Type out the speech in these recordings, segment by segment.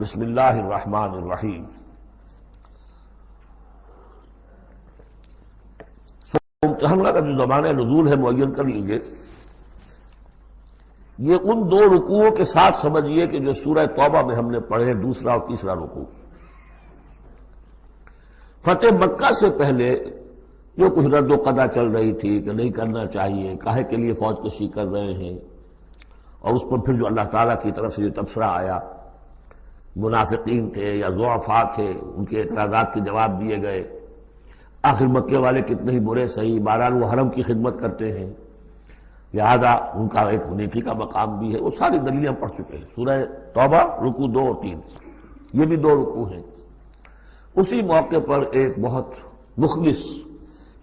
بسم اللہ الرحمن الرحیم۔ امتحانہ کا جو زمانہ نزول ہے معین کر لیجئے، یہ ان دو رکوعوں کے ساتھ سمجھیے کہ جو سورہ توبہ میں ہم نے پڑھے، دوسرا اور تیسرا رکوع۔ فتح مکہ سے پہلے جو کچھ رد و قدا چل رہی تھی کہ نہیں کرنا چاہیے، کاہے کے لیے فوج کشی کر رہے ہیں، اور اس پر پھر جو اللہ تعالیٰ کی طرف سے جو تبصرہ آیا، منافقین تھے یا ضعفاء تھے، ان کے اعتراضات کے جواب دیے گئے۔ آخر مکے والے کتنے ہی برے صحیح، بہرحال وہ حرم کی خدمت کرتے ہیں، لہذا ان کا ایک نیکی کا مقام بھی ہے۔ وہ ساری دلیلیں ہم پڑھ چکے ہیں، سورہ توبہ رکوع 2 اور 3، یہ بھی 2 رکوع ہیں۔ اسی موقع پر ایک بہت مخلص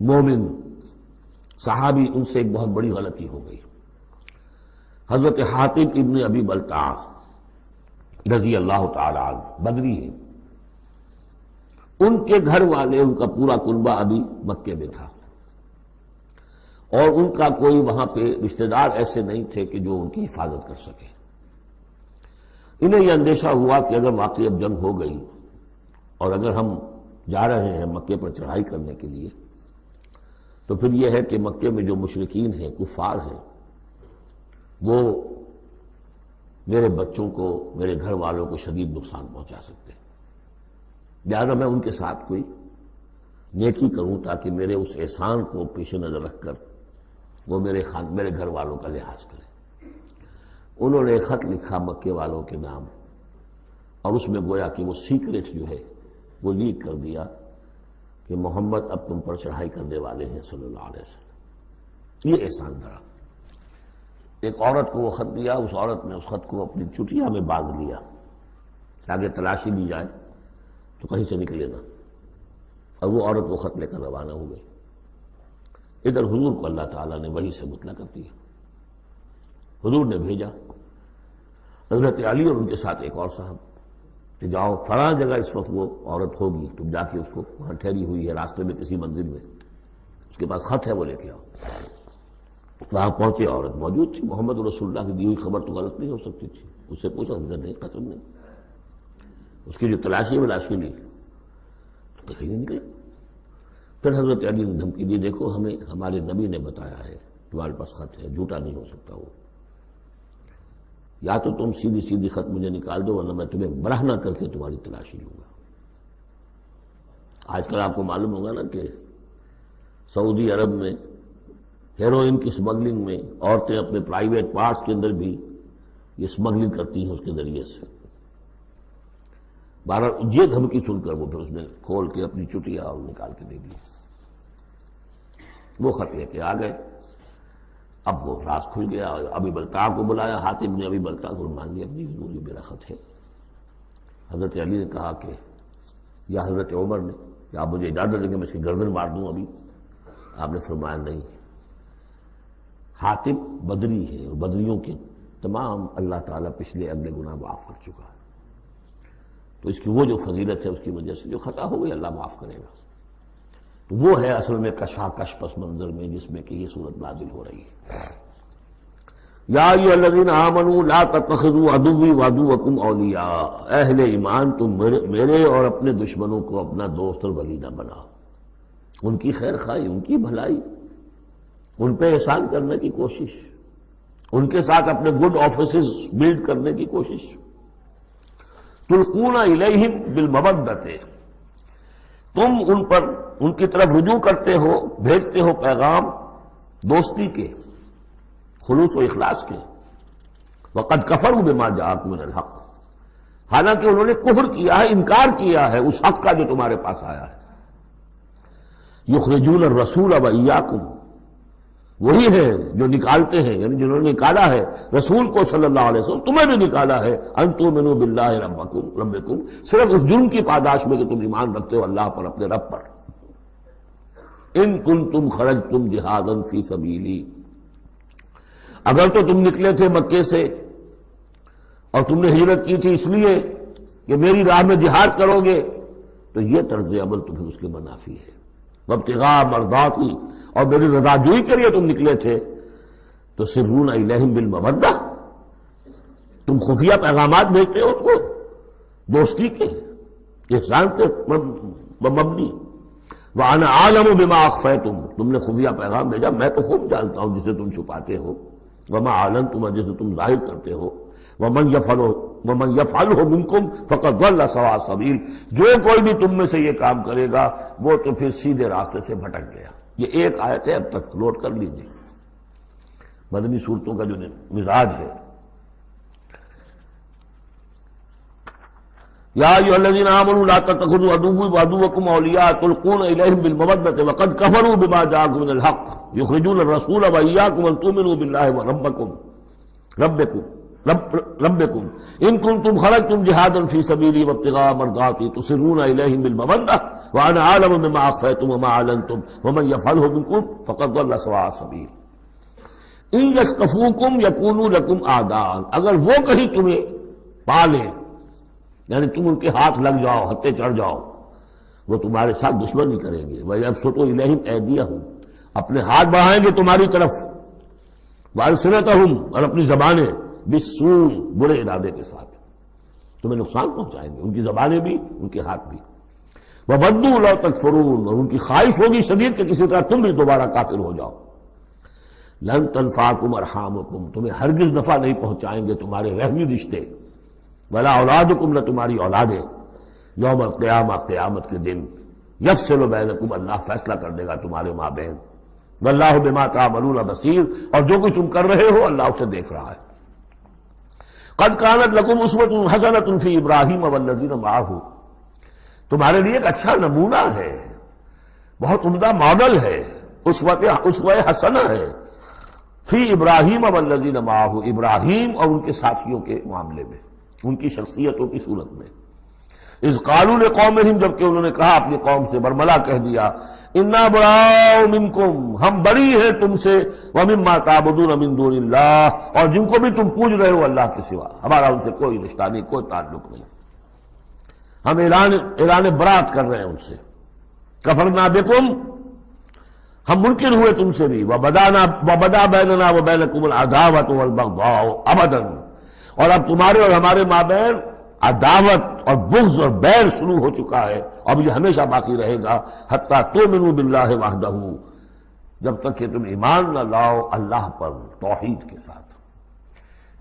مومن صحابی، ان سے ایک بہت بڑی غلطی ہو گئی۔ حضرت حاتب ابن ابی بلتع رضی اللہ تعالی عنہ، بدری ہیں، ان کے گھر والے، ان کا پورا کنبہ ابھی مکے میں تھا، اور ان کا کوئی وہاں پہ رشتہ دار ایسے نہیں تھے کہ جو ان کی حفاظت کر سکے۔ انہیں یہ اندیشہ ہوا کہ اگر واقعی اب جنگ ہو گئی اور اگر ہم جا رہے ہیں مکے پر چڑھائی کرنے کے لیے، تو پھر یہ ہے کہ مکے میں جو مشرکین ہیں، کفار ہیں، وہ میرے بچوں کو، میرے گھر والوں کو شدید نقصان پہنچا سکتے ہیں، لہٰذا میں ان کے ساتھ کوئی نیکی کروں تاکہ میرے اس احسان کو پیش نظر رکھ کر وہ میرے گھر والوں کا لحاظ کریں۔ انہوں نے ایک خط لکھا مکے والوں کے نام، اور اس میں گویا کہ وہ سیکریٹ جو ہے وہ لیک کر دیا کہ محمد اب تم پر چڑھائی کرنے والے ہیں صلی اللہ علیہ وسلم۔ یہ احسان دھرا۔ ایک عورت کو وہ خط دیا، اس عورت نے اس خط کو اپنی چٹیا میں باندھ لیا تاکہ تلاشی لی جائے تو کہیں سے نکلے نہ، اور وہ عورت وہ خط لے کر روانہ ہو گئی۔ ادھر حضور کو اللہ تعالیٰ نے وحی سے مطلع کر دیا۔ حضور نے بھیجا حضرت علی اور ان کے ساتھ ایک اور صاحب کہ جاؤ فلاں جگہ اس وقت وہ عورت ہوگی، تم جا کے اس کو وہاں ٹھہری ہوئی ہے راستے میں کسی منزل میں، اس کے پاس خط ہے، وہ لے کے آؤ۔ وہاں پہنچے، عورت موجود تھی، محمد رسول اللہ کی دی ہوئی خبر تو غلط نہیں ہو سکتی تھی۔ اس سے پوچھا، نہیں قتل نہیں۔ اس کی جو تلاشی لی تو کہیں نہیں نکلا۔ پھر حضرت علی نے دھمکی دی، دیکھو ہمیں ہمارے نبی نے بتایا ہے تمہارے پاس خط ہے، جھوٹا نہیں ہو سکتا وہ، یا تو تم سیدھی سیدھی خط مجھے نکال دو ورنہ میں تمہیں برہنہ کر کے تمہاری تلاشی لوں گا۔ آج کل آپ کو معلوم ہوگا نا کہ سعودی عرب میں ہیروئن کی سمگلنگ میں عورتیں اپنے پرائیویٹ پارٹس کے اندر بھی یہ سمگلنگ کرتی ہیں اس کے ذریعے سے۔ بہرحال یہ دھمکی سن کر وہ پھر اس نے کھول کے اپنی چٹیا اور نکال کے دے دی۔ وہ خط لے کے آ گئے۔ اب وہ راز کھل گیا، ابی بلتع کو بلایا، حاتب نے ابی بلتع کو مان لیا، اپنی حضور یہ میرا خط ہے۔ حضرت علی نے کہا کہ، یا حضرت عمر نے کہ آپ مجھے اجازت دیں کہ میں اس کی گردن مار دوں ابھی؟ آپ نے فرمایا نہیں، حاتب بدری ہے، اور بدریوں کے تمام اللہ تعالیٰ پچھلے اگلے گناہ معاف کر چکا ہے، تو اس کی وہ جو فضیلت ہے اس کی وجہ سے جو خطا ہو گئی اللہ معاف کرے گا۔ تو وہ ہے اصل میں کشاکش پس منظر میں جس میں کہ یہ صورت نازل ہو رہی ہے۔ یا ایھا الذین آمنوا لا تتخذوا عدوی وعدوکم اولیاء، اہل ایمان تم میرے اور اپنے دشمنوں کو اپنا دوست اور ولی نہ بناؤ۔ ان کی خیر خواہی، ان کی بھلائی، ان پہ احسان کرنے کی کوشش، ان کے ساتھ اپنے گڈ آفیسز بلڈ کرنے کی کوشش۔ تلقون الیہم بالمودۃ، تم ان پر ان کی طرف رجوع کرتے ہو، بھیجتے ہو پیغام دوستی کے، خلوص و اخلاص کے۔ وقد کفروا بما جاءکم من الحق، حالانکہ انہوں نے کفر کیا ہے، انکار کیا ہے اس حق کا جو تمہارے پاس آیا ہے۔ یخرجون الرسول وایاکم، وہی ہے جو نکالتے ہیں، یعنی جنہوں نے نکالا ہے رسول کو صلی اللہ علیہ وسلم، تمہیں بھی نکالا ہے، ان تؤمنوا باللہ ربکم، صرف اس جرم کی پاداش میں کہ تم ایمان رکھتے ہو اللہ پر، اپنے رب پر۔ ان کنتم خرجتم جہادا فی سبیلی، اگر تو تم نکلے تھے مکے سے اور تم نے ہجرت کی تھی اس لیے کہ میری راہ میں جہاد کرو گے، تو یہ طرز عمل تو پھر اس کے منافی ہے۔ وابتغاء مرضاتی، اور میری رضا جوئی کے لیے تم نکلے تھے، تو سرون الیہم بالمودۃ، تم خفیہ پیغامات بھیجتے ہو ان کو دوستی کے احسان کے مبنی. وَأَنَا أَعْلَمُ بِمَا أَخْفَيْتُمْ تم نے خفیہ پیغام بھیجا، میں تو خوب جانتا ہوں جسے تم چھپاتے ہو. وَمَا أَعْلَنْتُمْ اور جسے تم ظاہر کرتے ہو. وَمَنْ يَفْعَلْهُ مِنْكُمْ فَقَدْ ضَلَّ سَوَاءَ السَّبِيلِ جو کوئی بھی تم میں سے یہ کام کرے گا وہ تو پھر سیدھے راستے سے بھٹک گیا. یہ ایک آیت ہے، اب تک نوٹ کر لیجیے. مدنی صورتوں کا جو مزاج ہے. یا ایھا الذین آمنوا لا تتخذوا عدوی وعدوکم اولیاء تلقون الیہم بالمودۃ وقد کفروا بما جاءکم من الحق یخرجون الرسول وایاکم ان تؤمنوا باللہ ربکم ان کنتم خرجتم جہادا فی سبیلی وابتغاء مرضاتی تسرون الیہم بالمودۃ وانا اعلم بما اخفیتم وما اعلنتم ومن یفعلہ منکم فقد ضل سواء السبیل. ان یثقفوکم یکونوا لکم اعداء اگر وہ کہیں تمہیں پا لیں یعنی تم ان کے ہاتھ لگ جاؤ، ہتھے چڑھ جاؤ، وہ تمہارے ساتھ دشمنی کریں گے. وَيَبْسُطُوا إِلَيْهِمْ أَيْدِيَهُمْ اپنے ہاتھ بڑھائیں گے تمہاری طرف. وَأَلْسِنَتَهُمْ اور اپنی زبانیں بِالسُّوءِ برے ارادے کے ساتھ تمہیں نقصان پہنچائیں گے، ان کی زبانیں بھی ان کے ہاتھ بھی. وَوَدُّوا لَوْ تَكْفُرُونَ اور ان کی خواہش ہوگی شدید کہ کسی طرح تم بھی دوبارہ کافر ہو جاؤ. لَن تَنفَعَكُمْ أَرْحَامُكُمْ تمہیں ہرگز نفع نہیں پہنچائیں گے تمہارے رحمی رشتے. ولا اولادکم نہ تمہاری اولادیں. یوم القیامہ قیامت کے دن یفصل بینکم اللہ فیصلہ کر دے گا تمہارے مابین. واللہ بما تعملون بصیر اور جو کچھ تم کر رہے ہو اللہ اسے دیکھ رہا ہے. قد کانت لکم اسوۃ حسنۃ فی ابراہیم والذین معہ تمہارے لیے ایک اچھا نمونہ ہے، بہت عمدہ ماڈل ہے، اسوہ حسنہ ہے. فی ابراہیم والذین معہ ابراہیم اور ان کے ساتھیوں کے معاملے میں، ان کی شخصیتوں کی صورت میں. اذ قالوا لقومہم جبکہ انہوں نے کہا اپنی قوم سے، برملا کہہ دیا، انا براء منکم ہم بری ہیں تم سے، ومما تعبدون من دون اللہ اور جن کو بھی تم پوج رہے ہو اللہ کے سوا ہمارا ان سے کوئی رشتہ نہیں، کوئی تعلق نہیں. ہم اعلان برات کر رہے ہیں ان سے. کفرنا بکم ہم منکر ہوئے تم سے بھی. وبدا بیننا وبینکم العداوۃ والبغضاء ابدا اور اب تمہارے اور ہمارے مابین عداوت اور بغض اور بیل شروع ہو چکا ہے، اب یہ ہمیشہ باقی رہے گا. حتی تؤمنوا باللہ وحدہ جب تک کہ تم ایمان نہ لاؤ اللہ پر توحید کے ساتھ.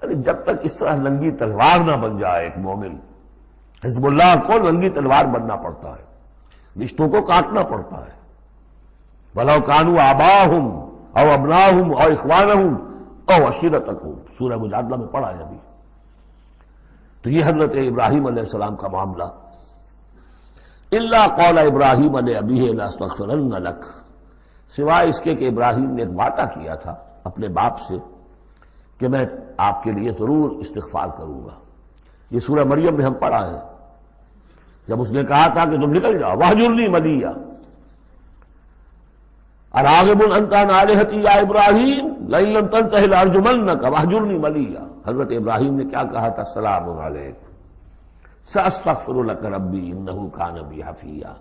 یعنی جب تک اس طرح ننگی تلوار نہ بن جائے ایک مومن. حزب اللہ کو ننگی تلوار بننا پڑتا ہے، رشتوں کو کاٹنا پڑتا ہے. وَلَوْ كَانُوا آبَاءَهُمْ أَوْ أَبْنَاءَهُمْ أَوْ إِخْوَانَهُمْ أَوْ عَشِيرَتَهُمْ سورہ مجادلہ میں پڑھا ہے ابھی. تو یہ حضرت ابراہیم علیہ السلام کا معاملہ. إِلَّا قَالَ إِبْرَاهِيمَ لِأَبِيهِ لَأَسْتَغْفِرَنَّ لَكَ سوائے اس کے کہ ابراہیم نے ایک وعدہ کیا تھا اپنے باپ سے کہ میں آپ کے لیے ضرور استغفار کروں گا. یہ سورہ مریم میں ہم پڑھا ہے جب اس نے کہا تھا کہ تم نکل جاؤ. وَاهْجُرْنِي مَلِيًّا اراغب انت عن آلہتی یا ابراہیم لئن لم تنتہ لارجمنک واہجرنی ملیہ. حضرت ابراہیم نے کیا کہا تھا؟ سلام علیک ساستغفر لک ربی انہ کان بی حفیہ.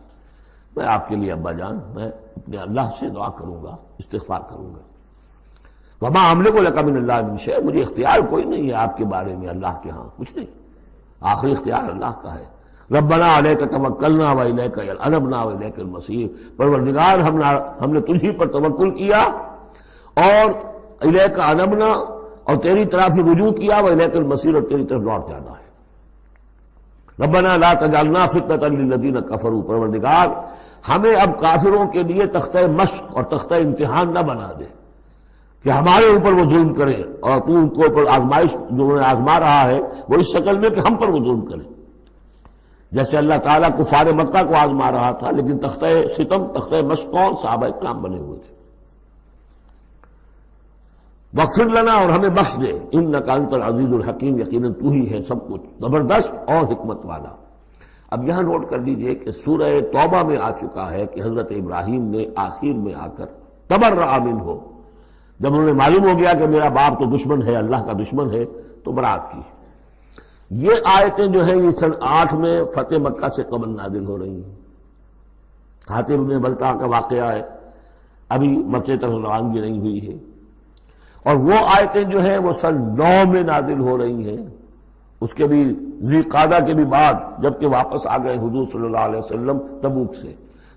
میں آپ کے لیے ابا جان میں اپنے اللہ سے دعا کروں گا، استغفار کروں گا. وما املک لک من اللہ من شیء مجھے اختیار کوئی نہیں ہے آپ کے بارے میں اللہ کے ہاں کچھ نہیں، آخری اختیار اللہ کا ہے. ربنا علیک توکلنا والیک انبنا والیک المصیر. پروردگار ہم نے تجھی پر توکل کیا اور الیک انبنا اور تیری طرف رجوع کیا، والیک المصیر اور تیری طرف لوٹ جانا ہے. ربنا لا تجعلنا فتنة للذین کفروا پروردگار ہمیں اب کافروں کے لیے تختہ مشق اور تختہ امتحان نہ بنا دے کہ ہمارے اوپر وہ ظلم کرے اور تو ان کو اوپر آزمائش جو انہیں آزما رہا ہے وہ اس شکل میں کہ ہم پر وہ ظلم کرے. جیسے اللہ تعالیٰ کفار مکہ کو آزما رہا تھا، لیکن تختہ ستم تختہ مشق کون؟ صحابہ کرام بنے ہوئے تھے. واغفر لنا اور ہمیں بخش دے، انک انت العزیز الحکیم یقیناً تو ہی ہے سب کچھ زبردست اور حکمت والا. اب یہاں نوٹ کر لیجئے کہ سورہ توبہ میں آ چکا ہے کہ حضرت ابراہیم نے آخر میں آ کر تبرأ منہ، جب انہوں نے معلوم ہو گیا کہ میرا باپ تو دشمن ہے، اللہ کا دشمن ہے، تو برات کی. یہ آیتیں جو ہیں یہ سن 8 میں فتح مکہ سے قبل نازل ہو رہی ہیں. حاطب بن بلتع کا واقعہ ہے، ابھی مکے تک روانگی نہیں ہوئی ہے. اور وہ آیتیں جو ہیں وہ سن 9 میں نازل ہو رہی ہیں اس کے بھی ذی قعدہ کے بھی بعد جبکہ واپس آ گئے حضور صلی اللہ علیہ وسلم تبوک سے،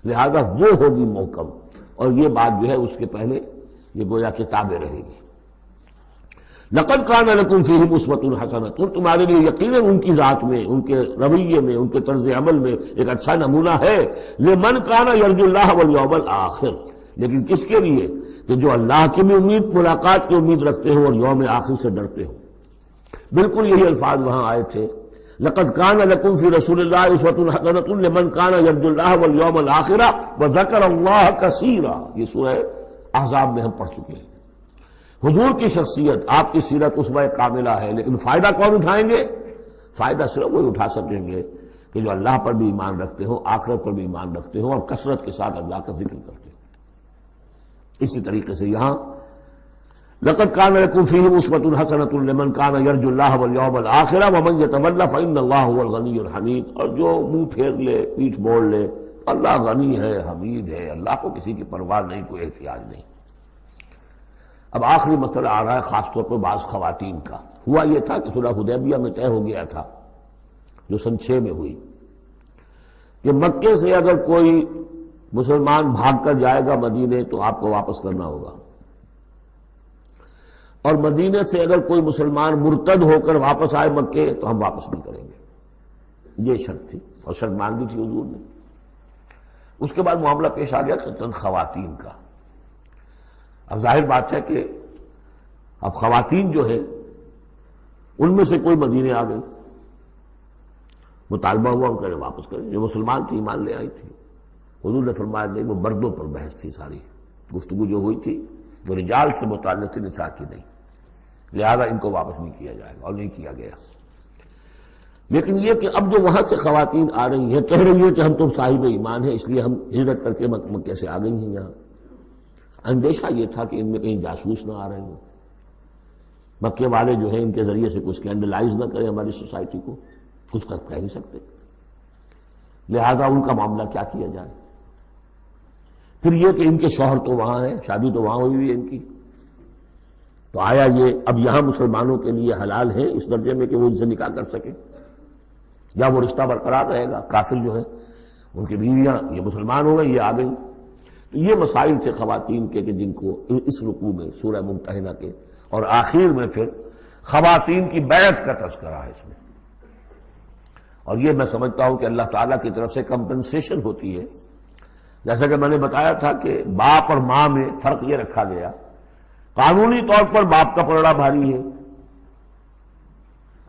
لہذا وہ ہوگی محکم، اور یہ بات جو ہے اس کے پہلے یہ گویا کہ تابع رہے گی۔ لقد کان لکم فیہم اسوۃ حسنۃ، تمہارے لیے یقیناً ان کی ذات میں، ان کے رویے میں، ان کے طرز عمل میں ایک اچھا نمونہ ہے، لمن کان یرجو اللہ والیوم الآخر، لیکن کس کے لیے؟ کہ جو اللہ کی بھی ملاقات کی امید رکھتے ہو اور یوم آخر سے ڈرتے ہو۔ بالکل یہی الفاظ وہاں آئے تھے، لقد کان لکم فی رسول اللہ اسوۃ حسنۃ لمن کان یرجو اللہ والیوم الآخر وذکر اللہ کثیرا، یہ سورہ احزاب میں ہم پڑھ چکے ہیں۔ حضور کی شخصیت، آپ کی سیرت اسوہ کاملہ ہے، لیکن فائدہ کون اٹھائیں گے؟ فائدہ صرف وہی اٹھا سکیں گے کہ جو اللہ پر بھی ایمان رکھتے ہوں، آخرت پر بھی ایمان رکھتے ہوں اور کثرت کے ساتھ اللہ کا ذکر کرتے ہوں۔ اسی طریقے سے یہاں لقد کان لکم فیہم اسوۃ حسنۃ لمن کان یرجو اللہ والیوم الآخر ومن یتولی فإن اللہ هو الغنی الحمید، اور جو منہ پھیر لے، پیٹھ موڑ لے، اللہ غنی ہے، حمید ہے، اللہ کو کسی کی پرواہ نہیں، کوئی احتیاج نہیں۔ اب آخری مسئلہ آ رہا ہے خاص طور پر بعض خواتین کا۔ ہوا یہ تھا کہ صلح حدیبیہ میں طے ہو گیا تھا، جو سن 6 میں ہوئی، کہ مکے سے اگر کوئی مسلمان بھاگ کر جائے گا مدینے تو آپ کو واپس کرنا ہوگا، اور مدینے سے اگر کوئی مسلمان مرتد ہو کر واپس آئے مکے تو ہم واپس نہیں کریں گے، یہ شرط تھی، اور شرط مان لی تھی حضور نے۔ اس کے بعد معاملہ پیش آ گیا چند خواتین کا۔ اب ظاہر بات ہے کہ اب خواتین جو ہے ان میں سے کوئی مدینے آ گئی، مطالبہ ہوا ان کا واپس کریں، جو مسلمان تھی ایمان لے آئی تھی۔ حضور نے فرمایا نہیں، وہ مردوں پر بحث تھی، ساری گفتگو جو ہوئی تھی وہ رجال سے متعلق تھی، نساء کی نہیں، لہذا ان کو واپس نہیں کیا جائے گا، اور نہیں کیا گیا۔ لیکن یہ کہ اب جو وہاں سے خواتین آ رہی ہیں، کہہ رہی ہیں کہ ہم تو صاحب ایمان ہیں، اس لیے ہم ہجرت کر کے مکے سے آ گئی ہیں یہاں۔ اندیشہ یہ تھا کہ ان میں کہیں جاسوس نہ آ رہے ہوں، مکے والے جو ہیں ان کے ذریعے سے کچھ اسکینڈلائز نہ کریں ہماری سوسائٹی کو، کچھ کہہ نہیں سکتے، لہذا ان کا معاملہ کیا کیا جائے۔ پھر یہ کہ ان کے شوہر تو وہاں ہیں، شادی تو وہاں ہوئی ہوئی ہے ان کی، تو آیا یہ اب یہاں مسلمانوں کے لیے حلال ہے اس درجے میں کہ وہ ان سے نکاح کر سکیں، یا وہ رشتہ برقرار رہے گا؟ کافر جو ہے ان کی بیویاں یہ مسلمان ہو گئی، یہ آ گئی۔ تو یہ مسائل تھے خواتین کے کہ جن کو اس رکوع میں سورہ ممتحنہ کے اور آخر میں پھر خواتین کی بیعت کا تذکرہ ہے اس میں، اور یہ میں سمجھتا ہوں کہ اللہ تعالیٰ کی طرف سے کمپنسیشن ہوتی ہے۔ جیسا کہ میں نے بتایا تھا کہ باپ اور ماں میں فرق یہ رکھا گیا، قانونی طور پر باپ کا پلڑا بھاری ہے،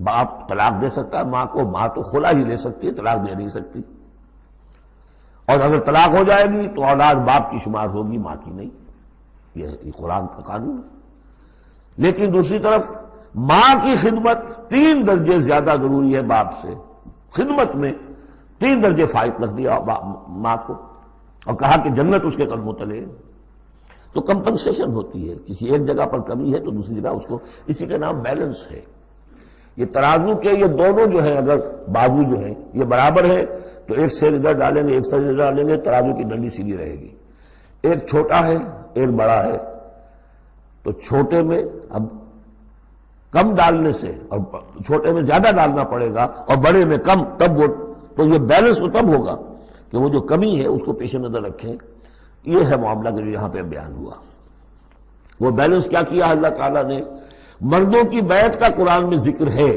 باپ طلاق دے سکتا ہے ماں کو، ماں تو خلا ہی لے سکتی ہے، طلاق دے نہیں سکتی، اور اگر طلاق ہو جائے گی تو اولاد باپ کی شمار ہوگی، ماں کی نہیں، یہ قرآن کا قانون ہے۔ لیکن دوسری طرف ماں کی خدمت 3 درجے زیادہ ضروری ہے باپ سے، خدمت میں 3 درجے فائق رکھ دیا ماں کو، اور کہا کہ جنت اس کے قدموں تلے۔ تو کمپنسیشن ہوتی ہے، کسی ایک جگہ پر کمی ہے تو دوسری جگہ اس کو، اسی کا نام بیلنس ہے۔ یہ ترازو کے یہ دونوں جو ہیں، اگر بازو جو ہیں یہ برابر ہے تو ایک سیر ادھر ڈالیں گے، ایک سیر ادھر ڈالیں گے، ترازو کی ڈنڈی سیدھی رہے گی۔ ایک چھوٹا ہے ایک بڑا ہے تو چھوٹے میں اب کم ڈالنے سے، اور چھوٹے میں زیادہ ڈالنا پڑے گا اور بڑے میں کم، تب وہ تو یہ بیلنس تو تب ہوگا کہ وہ جو کمی ہے اس کو پیش نظر رکھیں۔ یہ ہے معاملہ کہ جو یہاں پہ بیان ہوا، وہ بیلنس کیا کیا اللہ تعالیٰ نے۔ مردوں کی بیعت کا قرآن میں ذکر ہے،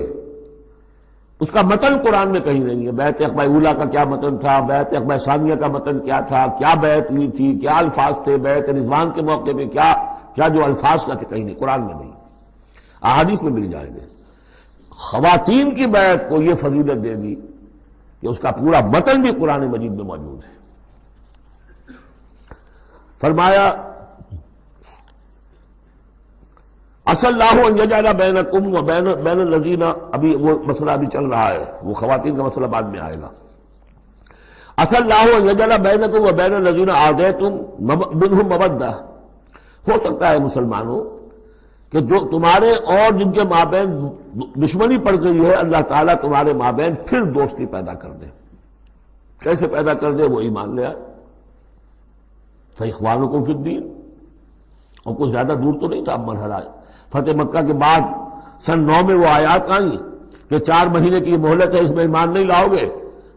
اس کا متن قرآن میں کہیں نہیں ہے۔ بیعت عقبہ اولیٰ کا کیا متن تھا، بیعت عقبہ ثانیہ کا متن کیا تھا، کیا بیعت لی تھی، کیا الفاظ تھے، بیعت رضوان کے موقع پہ کیا جو الفاظ کا تھے، کہیں نہیں، قرآن میں نہیں، احادیث میں مل جائیں گے۔ خواتین کی بیعت کو یہ فضیلت دے دی کہ اس کا پورا متن بھی قرآن مجید میں موجود ہے۔ فرمایا عسى الله ان يجعل بينكم وبين الذين، ابھی وہ مسئلہ ابھی چل رہا ہے، وہ خواتین کا مسئلہ بعد میں آئے گا۔ عسى الله ان يجعل بينكم وبين الذين عاديتم منهم مودة، ہو سکتا ہے مسلمانوں کہ جو تمہارے اور جن کے مابین دشمنی پڑ گئی ہے، اللہ تعالیٰ تمہارے مابین پھر دوستی پیدا کر دے۔ کیسے پیدا کر دے؟ وہ ایمان لے آئے، فإخوانكم في الدين، اور کوئی زیادہ دور تو نہیں تھا اب مرحلہ۔ فتح مکہ کے بعد سن 9 میں وہ آیات آئیں کہ 4 مہینے کی مہلت ہے، اس میں ایمان نہیں لاؤ گے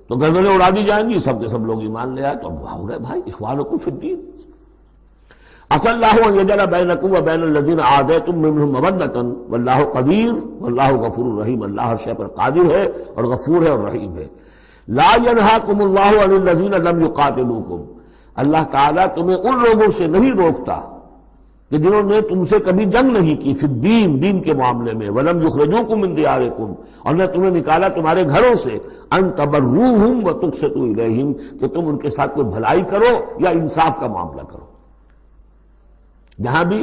تو گردنیں اڑا دی جائیں گی، سب کے سب لوگ ایمان لے آئے تو اب ہو رہے بھائی اخوانکم فی الدین۔ عسى الله ان يجعل بينكم وبين الذين عاديتم منهم مودة والله قدير والله غفور رحیم، اللہ ہر شے پر قادر ہے اور غفور ہے اور رحیم ہے۔ لا ينهاكم الله عن الذين لم يقاتلوكم، اللہ تعالیٰ تمہیں ان لوگوں سے نہیں روکتا کہ جنہوں نے تم سے کبھی جنگ نہیں کی، فی الدین، دین کے معاملے میں، ولم یخرجوکم من دیارکم، اور نہ تمہیں نکالا تمہارے گھروں سے، ان تبروہم وتقسطوا الیہم، کہ تم ان کے ساتھ کوئی بھلائی کرو یا انصاف کا معاملہ کرو۔ یہاں بھی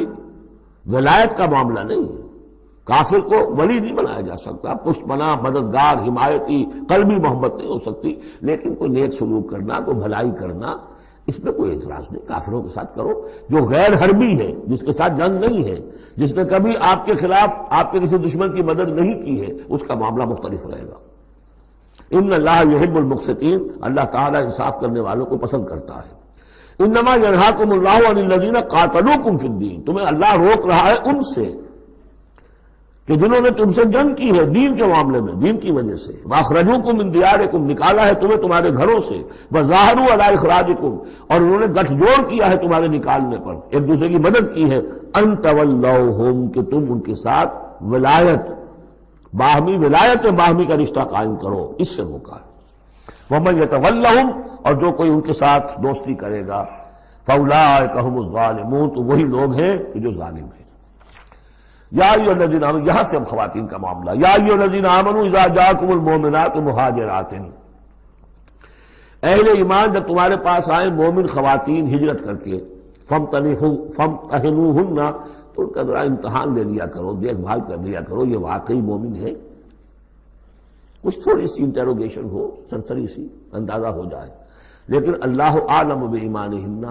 ولایت کا معاملہ نہیں ہے، کافر کو ولی نہیں بنایا جا سکتا، پشت پناہ، مددگار، حمایتی، قلبی محبت نہیں ہو سکتی، لیکن کوئی نیک سلوک کرنا، کوئی بھلائی کرنا، اس میں کوئی اعتراض نہیں، کافروں کے ساتھ کرو۔ جو غیر حربی ہے، جس کے ساتھ جنگ نہیں ہے، جس نے کبھی آپ کے خلاف آپ کے کسی دشمن کی مدد نہیں کی ہے، اس کا معاملہ مختلف رہے گا۔ ان اللہ یحب المقسطین، اللہ تعالیٰ انصاف کرنے والوں کو پسند کرتا ہے۔ انما ینہاکم اللہ عن الذین قاتلوکم فی الدین، تمہیں اللہ روک رہا ہے ان سے کہ جنہوں نے تم سے جنگ کی ہے دین کے معاملے میں، دین کی وجہ سے، واخرجوکم من دیارکم، نکالا ہے تمہیں تمہارے گھروں سے، وظاہروا علی اخراجکم، اور انہوں نے گٹھ جوڑ کیا ہے تمہارے نکالنے پر، ایک دوسرے کی مدد کی ہے، ان تولوہم، کہ تم ان کے ساتھ ولایت، باہمی ولایت، باہمی کا رشتہ قائم کرو، اس سے روکا ہے۔ ومن یتولہم، اور جو کوئی ان کے ساتھ دوستی کرے گا، فاولئک ھم الظالمون، تو وہی لوگ ہیں کہ جو ظالم ہیں۔ یا ایھا الذین آمنوا، یہاں سے اب خواتین کا معاملہ، یا ایھا الذین آمنوا اذا جاءکم المؤمنات مہاجرات، اہل ایمان جب تمہارے پاس آئیں مومن خواتین ہجرت کر کے، فامتحنوہن، تو ان کا ذرا امتحان لے لیا کرو، دیکھ بھال کر لیا کرو یہ واقعی مومن ہے، کچھ تھوڑی سی انٹروگیشن ہو، سرسری سی اندازہ ہو جائے، لیکن اللہ اعلم بایمانہن،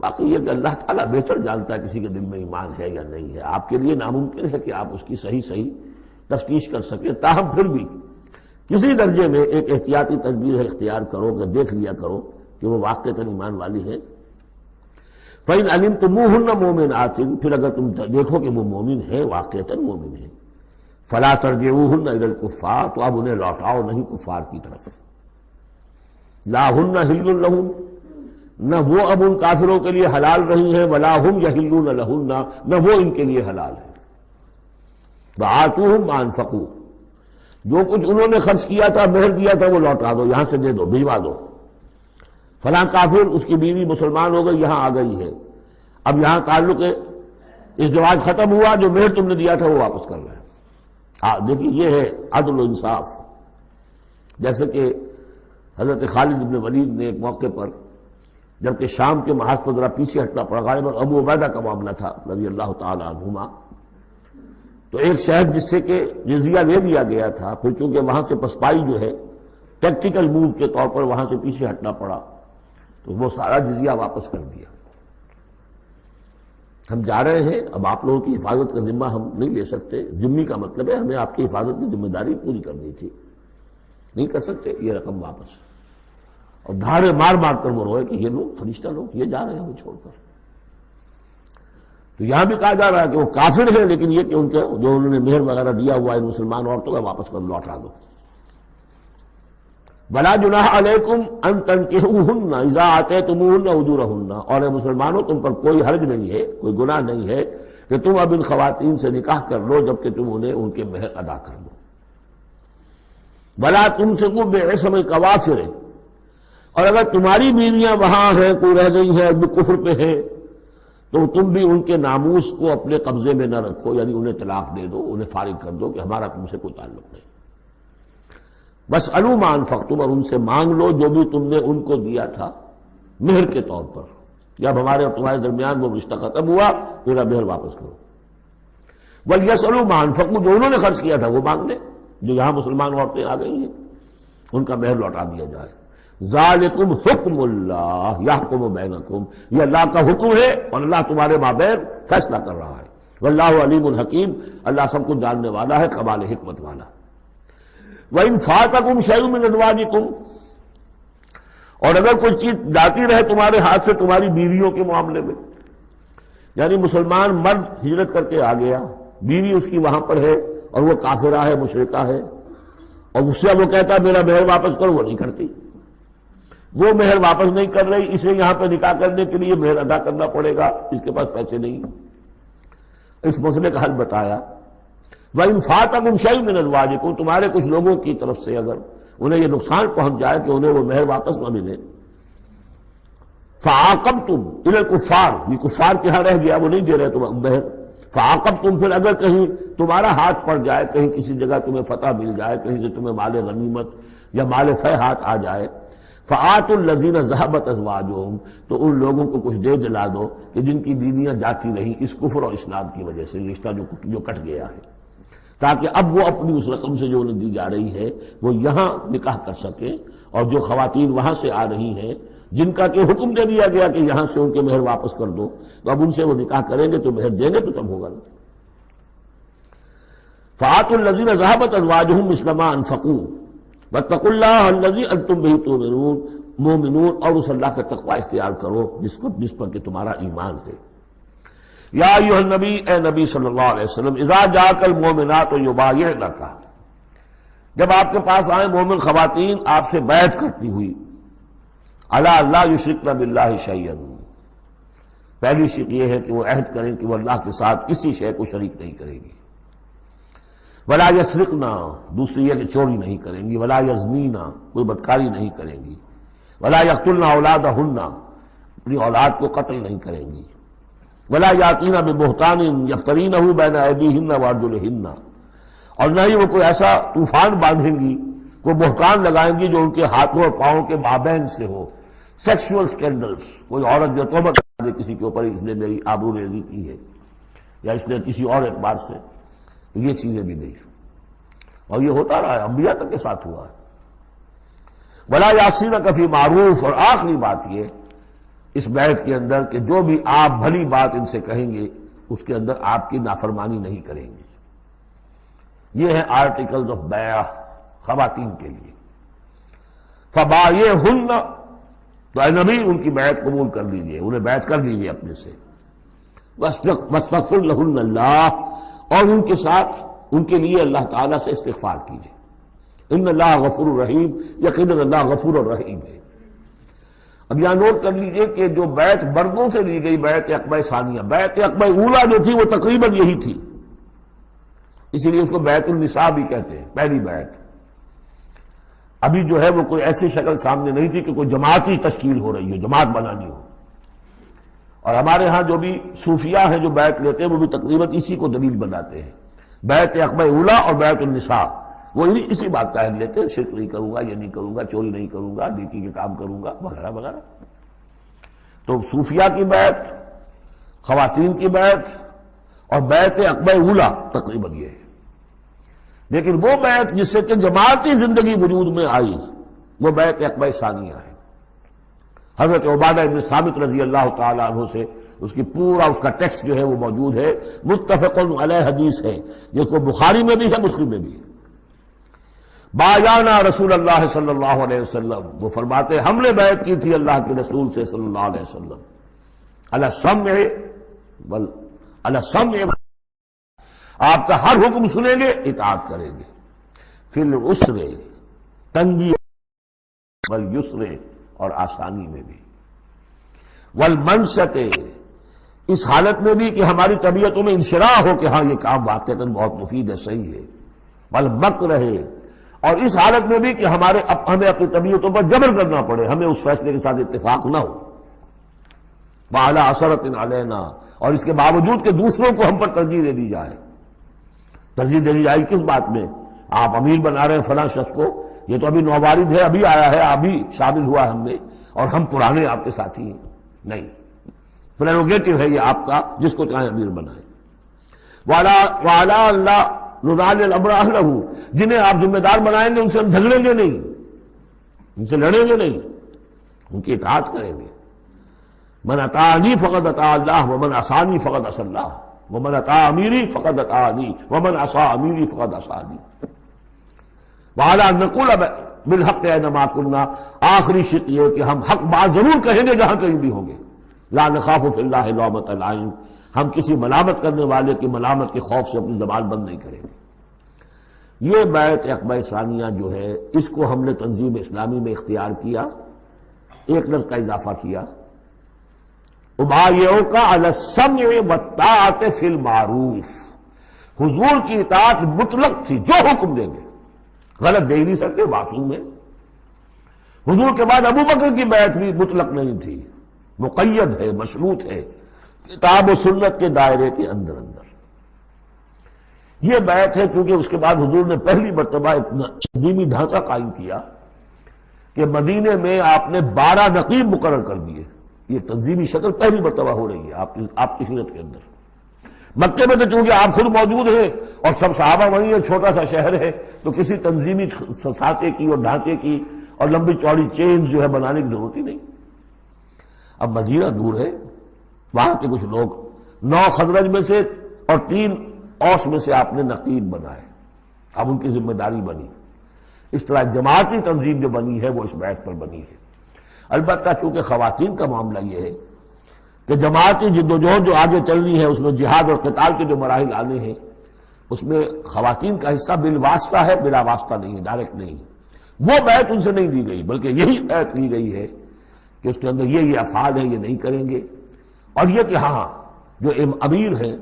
باقی یہ کہ اللہ تعالیٰ بہتر جانتا ہے کسی کے دل میں ایمان ہے یا نہیں ہے، آپ کے لیے ناممکن ہے کہ آپ اس کی صحیح تفتیش کر سکیں، تاہم پھر بھی کسی درجے میں ایک احتیاطی تدبیر اختیار کرو کہ دیکھ لیا کرو کہ وہ واقعتاً ایمان والی ہے۔ فَإِنْ عَلِمْتُمُوهُنَّ مُؤْمِنَاتٍ، پھر اگر تم دیکھو کہ وہ مومن ہے، واقعتاً مومن ہے، فَلَا تَرْجِعُوهُنَّ إِلَى الْكُفَّارِ، تو اب انہیں لوٹاؤ نہیں کفار کی طرف، لَا هُنَّ حِلٌّ لَهُمْ، نہ وہ اب ان کافروں کے لیے حلال رہی ہیں، وَلَا هُمْ يَحِلُّونَ لَهُنَّ، نہ وہ ان کے لیے حلال ہے۔ وَآتُوهُمْ مَا أَنفَقُوا، جو کچھ انہوں نے خرچ کیا تھا، مہر دیا تھا، وہ لوٹا دو، یہاں سے دے دو، بھجوا دو۔ فلاں کافر، اس کی بیوی مسلمان ہو گئی، یہاں آ گئی ہے، اب یہاں تعلق ازدواج ختم ہوا، جو مہر تم نے دیا تھا وہ واپس کر رہے ہیں۔ دیکھیے یہ ہے عدل و انصاف، جیسے کہ حضرت خالد بن ولید نے ایک موقع پر، جبکہ شام کے محاذ پر ذرا پیچھے ہٹنا پڑا، غالباً ابو عبیدہ کا معاملہ تھا رضی اللہ تعالی عنہما، تو ایک شہر جس سے کہ جزیہ لے لیا گیا تھا، پھر چونکہ وہاں سے پسپائی جو ہے ٹیکٹیکل موو کے طور پر وہاں سے پیچھے ہٹنا پڑا، تو وہ سارا جزیہ واپس کر دیا۔ ہم جا رہے ہیں، اب آپ لوگوں کی حفاظت کا ذمہ ہم نہیں لے سکتے، ذمہ کا مطلب ہے ہمیں آپ کی حفاظت کی ذمہ داری پوری کرنی تھی، نہیں کر سکتے، یہ رقم واپس، اور دھاڑے مار مار کر وہ روئے کہ یہ لوگ فرشتہ لوگ یہ جا رہے ہیں ہمیں چھوڑ کر۔ تو یہاں بھی کہا جا رہا ہے کہ وہ کافر ہیں، لیکن یہ کہ ان کے جو انہوں نے مہر وغیرہ دیا ہوا ہے مسلمان عورتوں کا واپس کر لوٹا دو۔ وَلَا جُنَاحَ عَلَيْكُمْ أَن تَنكِحُوهُنَّ إِذَا آتَيْتُمُوهُنَّ أُجُورَهُنَّ، اور اے مسلمانوں تم پر کوئی حرج نہیں ہے، کوئی گناہ نہیں ہے کہ تم اب ان خواتین سے نکاح کر لو جبکہ تم انہیں ان کے مہر ادا کر دو۔ وَلَا تُمْسِكُوا بِعِصْمِ الْكَوَافِرِ، اور اگر تمہاری بیویاں وہاں ہیں، کوئی رہ گئی ہیں، ابھی کفر پہ ہیں، تو تم بھی ان کے ناموس کو اپنے قبضے میں نہ رکھو، یعنی انہیں طلاق دے دو، انہیں فارغ کر دو کہ ہمارا تم سے کوئی تعلق نہیں۔ وَاسْأَلُوا مَا أَنفَقْتُمْ، اور ان سے مانگ لو جو بھی تم نے ان کو دیا تھا مہر کے طور پر، جب ہمارے اور تمہارے درمیان وہ رشتہ ختم ہوا میرا مہر واپس کرو۔ وَلْيَسْأَلُوا مَا أَنفَقُوا، جو انہوں نے خرچ کیا تھا وہ مانگ لیں، جو یہاں مسلمان عورتیں آ گئی ہیں ان کا مہر لوٹا دیا جائے۔ ذالکم حکم اللہ یحکم بینکم، یہ اللہ کا حکم ہے اور اللہ تمہارے مابین فیصلہ کر رہا ہے۔ واللہ علیم الحکیم، اللہ سب کو جاننے والا ہے، کمال حکمت والا۔ وَإِنْ فَاتَكُمْ شَيْءٌ مِّنْ أَزْوَاجِكُمْ، اور اگر کوئی چیز جاتی رہے تمہارے ہاتھ سے تمہاری بیویوں کے معاملے میں، یعنی مسلمان مرد ہجرت کر کے آ گیا، بیوی اس کی وہاں پر ہے اور وہ کافرہ ہے، مشرکہ ہے، اور اس سے وہ کہتا ہے میرا مہر واپس کرو، وہ نہیں کرتی، وہ مہر واپس نہیں کر رہی، اسے یہاں پہ نکاح کرنے کے لیے مہر ادا کرنا پڑے گا، اس کے پاس پیسے نہیں۔ اس مسئلے کا حل بتایا، وَإِنْ فَاتَكُمْ شَيْءٌ مِّنْ أَزْوَاجِكُمْ، تمہارے کچھ لوگوں کی طرف سے اگر انہیں یہ نقصان پہنچ جائے کہ انہیں وہ مہر واپس نہ ملے، فَعَاقَبْتُمْ إِلَى الْكُفَّارِ، یہ کفار کے ہاں رہ گیا، وہ نہیں دے رہے تم مہر، فَعَاقَبْتُمْ، پھر اگر کہیں تمہارا ہاتھ پڑ جائے، کہیں کسی جگہ تمہیں فتح مل جائے، کہیں سے تمہیں مال غنیمت یا مال فہ ہاتھ آ جائے، فَآتُوا الَّذِينَ ذَهَبَتْ أَزْوَاجُهُمْ، تو ان لوگوں کو کچھ دے دلا دو کہ جن کی بیویاں جاتی رہیں اس کفر اور اسلام کی وجہ سے، رشتہ جو کٹ گیا ہے، تاکہ اب وہ اپنی اس رقم سے جو انہیں دی جا رہی ہے وہ یہاں نکاح کر سکیں، اور جو خواتین وہاں سے آ رہی ہیں جن کا کہ حکم دے دیا گیا کہ یہاں سے ان کے مہر واپس کر دو، تو اب ان سے وہ نکاح کریں گے تو مہر دیں گے تو تب ہوگا نا۔ فَآتُوا الَّذِينَ ذَهَبَتْ أَزْوَاجُهُمْ مِثْلَ مَا أَنفَقُوا وَاتَّقُوا اللَّهَ الَّذِي أَنتُم بِهِ مُؤْمِنُونَ، اور اس اللہ کا تقوی اختیار کرو جس پر کہ تمہارا ایمان ہے۔ یا ایھا النبی، اے نبی صلی اللہ علیہ وسلم، اذا جاءک المؤمنات یبایعنک، جب آپ کے پاس آئیں مومن خواتین آپ سے بیعت کرتی ہوئی، الا لا یشرکن باللہ شیئا، پہلی شرط یہ ہے کہ وہ عہد کریں کہ وہ اللہ کے ساتھ کسی شے کو شریک نہیں کرے گی، ولا یسرقن، دوسری یہ کہ چوری نہیں کریں گی، ولا یزنین، کوئی بدکاری نہیں کریں گی، ولا یقتلن اولادہن، اپنی اولاد کو قتل نہیں کریں گی، ولا یاتین ببہتان یفترینہ بین ایدیہن وارجلہن، اور نہ ہی وہ کوئی ایسا طوفان باندھیں گی، کوئی بہتان لگائیں گی جو ان کے ہاتھوں اور پاؤں کے مابین سے ہو، سیکشول سکینڈلز، کوئی عورت جو توبہ کر دے کسی کے اوپر اس نے میری آبرو ریزی کی ہے یا اس نے کسی اور اعتبار سے، یہ چیزیں بھی نہیں، اور یہ ہوتا رہا ہے، انبیاء تک کے ساتھ ہوا ہے۔ ولا یعصینک فی معروف، اور آخری بات یہ اس بیعت کے اندر کہ جو بھی آپ بھلی بات ان سے کہیں گے اس کے اندر آپ کی نافرمانی نہیں کریں گے۔ یہ ہے آرٹیکلز آف بیعہ خواتین کے لیے۔ فبایعہن، تو اے نبی ان کی بیعت قبول کر لیجئے، انہیں بیعت کر لیجئے اپنے سے، واستغفر لہن اللہ، اور ان کے ساتھ ان کے لیے اللہ تعالیٰ سے استغفار کیجئے، ان اللہ غفور الرحیم، یقیناً اللہ غفور الرحیم ہے۔ اب یہاں نوٹ کر لیجئے کہ جو بیعت مردوں سے لی گئی بیعت عقبہ ثانیہ، بیعت عقبہ اولیٰ جو تھی وہ تقریباً یہی تھی، اسی لیے اس کو بیعت النساء بھی کہتے ہیں، پہلی بیعت۔ ابھی جو ہے وہ کوئی ایسی شکل سامنے نہیں تھی کہ کوئی جماعتی تشکیل ہو رہی ہو، جماعت بنانی ہو، اور ہمارے ہاں جو بھی صوفیاء ہیں جو بیعت لیتے ہیں وہ بھی تقریباً اسی کو دلیل بناتے ہیں، بیعت عقبہ اولیٰ اور بیعت النساء، وہ اسی بات کا عہد لیتے ہیں، شرک نہیں کروں گا، یہ نہیں کروں گا، چوری نہیں کروں گا، نیکی کے کام کروں گا، وغیرہ وغیرہ۔ تو صوفیاء کی بیعت، خواتین کی بیعت اور بیعت عقبہ اولیٰ تقریباً یہ ہے۔ لیکن وہ بیعت جس سے کہ جماعتی زندگی وجود میں آئی وہ بیعت عقبہ ثانیہ ہے۔ حضرت عبادہ ابن ثابت رضی اللہ تعالیٰ عنہ سے اس کی پورا اس کا ٹیکسٹ جو ہے وہ موجود ہے، متفق علیہ حدیث ہے، جس کو بخاری میں بھی ہے مسلم میں بھی ہے۔ بایعنا رسول اللہ صلی اللہ علیہ وسلم، وہ فرماتے ہم نے بیعت کی تھی اللہ کے رسول سے صلی اللہ علیہ وسلم، علی السمع، آپ کا ہر حکم سنیں گے، اطاعت کریں گے، فی العسر، تنگی، والیسر، اور آسانی میں بھی، والمنشط، اس حالت میں بھی کہ ہماری طبیعتوں میں انشراح ہو کہ ہاں یہ کام واقعتاً بہت مفید ہے، صحیح ہے، والمکرہ، اور اس حالت میں بھی کہ ہمیں اپنی طبیعتوں پر جبر کرنا پڑے، ہمیں اس فیصلے کے ساتھ اتفاق نہ ہو، وعلی اثرۃ علینا، اور اس کے باوجود کہ دوسروں کو ہم پر ترجیح دے دی جائے۔ ترجیح دے دی جائے کس بات میں؟ آپ امیر بنا رہے ہیں فلاں شخص کو، یہ تو ابھی نوبارد ہے، ابھی آیا ہے، ابھی شامل ہوا ہم میں، اور ہم پرانے آپ کے ساتھی ہیں، نہیں، پریروگیٹو ہے یہ آپ کا، جس کو چاہے امیر بنائیں۔ وعلی اللہ نضال الامر اہلہ، جنہیں آپ ذمہ دار بنائیں گے ان سے ہم جھگڑیں گے نہیں، ان سے لڑیں گے نہیں، ان کی اطاعت کریں گے۔ من اطاعنی فقد اطاع اللہ ومن عصانی فقد عصی اللہ، ومن اطاع امیری فقد اطاعنی ومن عصی امیری فقد عصانی۔ وعلی ان نقول بالحق اینما کنا، آخری شق یہ کہ ہم حق بات ضرور کہیں گے جہاں کہیں بھی ہوں گے، لا نخاف فی اللہ لومۃ لائم، ہم کسی ملامت کرنے والے کی ملامت کے خوف سے اپنی زبان بند نہیں کریں گے۔ یہ بیعت عقبہ ثانیہ جو ہے اس کو ہم نے تنظیم اسلامی میں اختیار کیا، ایک لفظ کا اضافہ کیا، ابایعک علی السمع والطاعۃ فی المعروف، حضور کی اطاعت مطلق تھی، جو حکم دیں گے، غلط دے نہیں سکتے، معصوم ہے۔ حضور کے بعد ابو بکر کی بیعت بھی مطلق نہیں تھی، مقید ہے، مشروط ہے، کتاب و سنت کے دائرے کے اندر یہ بیعت ہے، کیونکہ اس کے بعد حضور نے پہلی مرتبہ ایک تنظیمی ڈھانچہ قائم کیا کہ مدینے میں آپ نے 12 نقیب مقرر کر دیے۔ یہ تنظیمی شکل پہلی مرتبہ ہو رہی ہے آپ کی سیرت کے اندر۔ مکے میں تو چونکہ آپ خود موجود ہیں اور سب صحابہ وہیں ہیں، چھوٹا سا شہر ہے، تو کسی تنظیمی سانچے کی اور ڈھانچے کی اور لمبی چوڑی چین جو ہے بنانے کی ضرورت ہی نہیں۔ اب مدینہ دور ہے، وہاں کے کچھ لوگ 9 خزرج میں سے اور 3 اوس میں سے آپ نے نقیب بنائے، اب ان کی ذمہ داری بنی۔ اس طرح جماعتی تنظیم جو بنی ہے وہ اس بیعت پر بنی ہے۔ البتہ چونکہ خواتین کا معاملہ یہ ہے کہ جماعتی جدوجہد جو آگے چلنی ہے، اس میں جہاد اور قتال کے جو مراحل آنے ہیں، اس میں خواتین کا حصہ بالواسطہ ہے، بلا واسطہ نہیں ہے، ڈائریکٹ نہیں۔ وہ بیعت ان سے نہیں دی گئی، بلکہ یہی بیعت لی گئی ہے کہ اس کے اندر یہ افعال ہیں، یہ نہیں کریں گے، اور یہ کہ ہاں جو امیر ہیں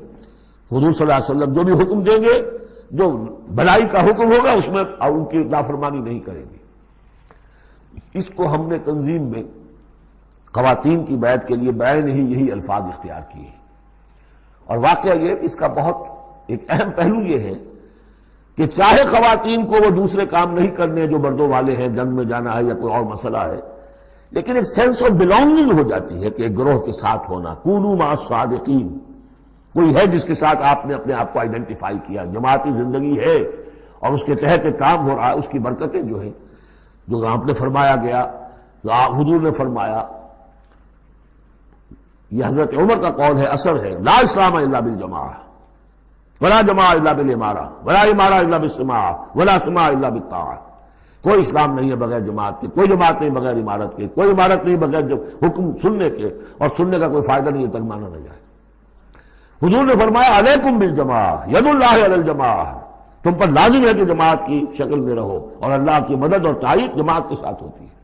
حضور صلی اللہ علیہ وسلم جو بھی حکم دیں گے، جو بھلائی کا حکم ہوگا اس میں اور ان کی نافرمانی نہیں کریں گے۔ اس کو ہم نے تنظیم میں خواتین کی بیعت کے لیے بعین ہی یہی الفاظ اختیار کیے ہیں۔ اور واقعہ یہ کہ اس کا بہت ایک اہم پہلو یہ ہے کہ چاہے خواتین کو وہ دوسرے کام نہیں کرنے جو مردوں والے ہیں، جنگ میں جانا ہے یا کوئی اور مسئلہ ہے، لیکن ایک سینس آف بلانگنگ ہو جاتی ہے کہ ایک گروہ کے ساتھ ہونا، کونوا مع الصادقین، کوئی ہے جس کے ساتھ آپ نے اپنے آپ کو آئیڈینٹیفائی کیا، جماعتی زندگی ہے اور اس کے تحت ایک کام ہو رہا ہے، اس کی برکتیں جو ہیں، جو آپ نے فرمایا گیا، جو حضور نے فرمایا، یہ حضرت عمر کا قول ہے، اثر ہے، لا اسلام الا بالجماعہ ولا جماعہ الا بالامارہ ولا امارہ الا بالسماع ولا سماع الا بالطاعہ۔ کوئی اسلام نہیں ہے بغیر جماعت کے، کوئی جماعت نہیں بغیر عمارت کے، کوئی عمارت نہیں بغیر جب حکم سننے کے، اور سننے کا کوئی فائدہ نہیں ہے تک مانا نہ جائے۔ حضور نے فرمایا علیکم بالجماعہ، ید اللہ علی الجماعہ، تم پر لازم ہے کہ جماعت کی شکل میں رہو، اور اللہ کی مدد اور تائید جماعت کے ساتھ ہوتی ہے۔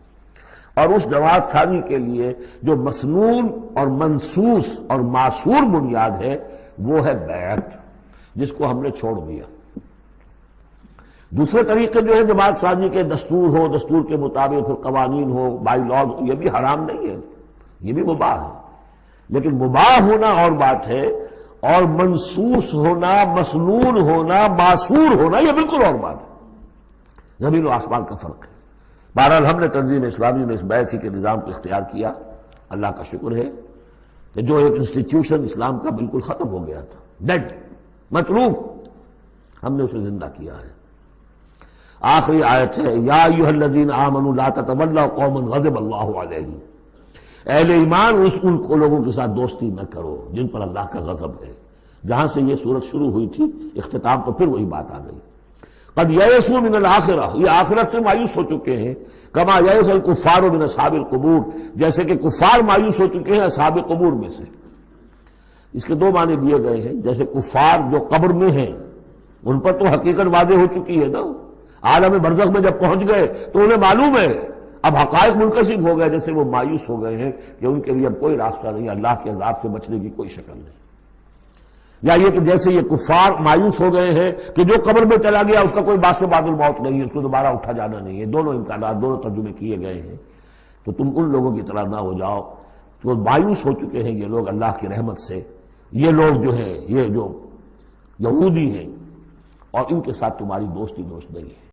اور اس جماعت سازی کے لیے جو مسنون اور منصوص اور معصور بنیاد ہے وہ ہے بیعت، جس کو ہم نے چھوڑ دیا۔ دوسرے طریقے جو ہے جماعت سازی کے، دستور ہو، دستور کے مطابق پھر قوانین ہو، بائی لاز، یہ بھی حرام نہیں ہے، یہ بھی مباح ہے، لیکن مباح ہونا اور بات ہے، اور منصوص ہونا، مسنون ہونا، معصور ہونا یہ بالکل اور بات ہے، زمین و آسمان کا فرق ہے۔ بہرحال ہم نے تنظیم اسلامی میں اس بیعت کے نظام کو اختیار کیا۔ اللہ کا شکر ہے کہ جو ایک انسٹیٹیوشن اسلام کا بالکل ختم ہو گیا تھا، ڈیڈ، مطلوب، ہم نے اسے زندہ کیا ہے۔ آخری آیت ہے، یا ایھا الذین آمنوا لا تتولوا قوما غضب اللہ علیہم، اہل ایمان ان کو لوگوں کے ساتھ دوستی نہ کرو جن پر اللہ کا غضب ہے۔ جہاں سے یہ صورت شروع ہوئی تھی، اختتام پر پھر وہی بات آ گئی۔ قد یئسوا من الآخرہ، یہ آخرت سے مایوس ہو چکے ہیں، کما یئس الکفار من اصحاب القبور، جیسے کہ کفار مایوس ہو چکے ہیں اصحاب قبور میں سے۔ اس کے 2 معنی دیے گئے ہیں، جیسے کفار جو قبر میں ہیں ان پر تو حقیقت واضح ہو چکی ہے نا، عالم برزخ میں جب پہنچ گئے تو انہیں معلوم ہے، اب حقائق منکشف ہو گئے، جیسے وہ مایوس ہو گئے ہیں کہ ان کے لیے اب کوئی راستہ نہیں، اللہ کے عذاب سے بچنے کی کوئی شکل نہیں۔ یا یہ کہ جیسے یہ کفار مایوس ہو گئے ہیں کہ جو قبر میں چلا گیا اس کا کوئی باعث بعد الموت نہیں ہے، اس کو دوبارہ اٹھا جانا نہیں ہے۔ دونوں امکانات، دونوں ترجمے کیے گئے ہیں۔ تو تم ان لوگوں کی طرح نہ ہو جاؤ جو مایوس ہو چکے ہیں یہ لوگ اللہ کی رحمت سے۔ یہ لوگ جو ہیں، یہ جو یہودی ہیں، اور ان کے ساتھ تمہاری دوستی نہیں ہے۔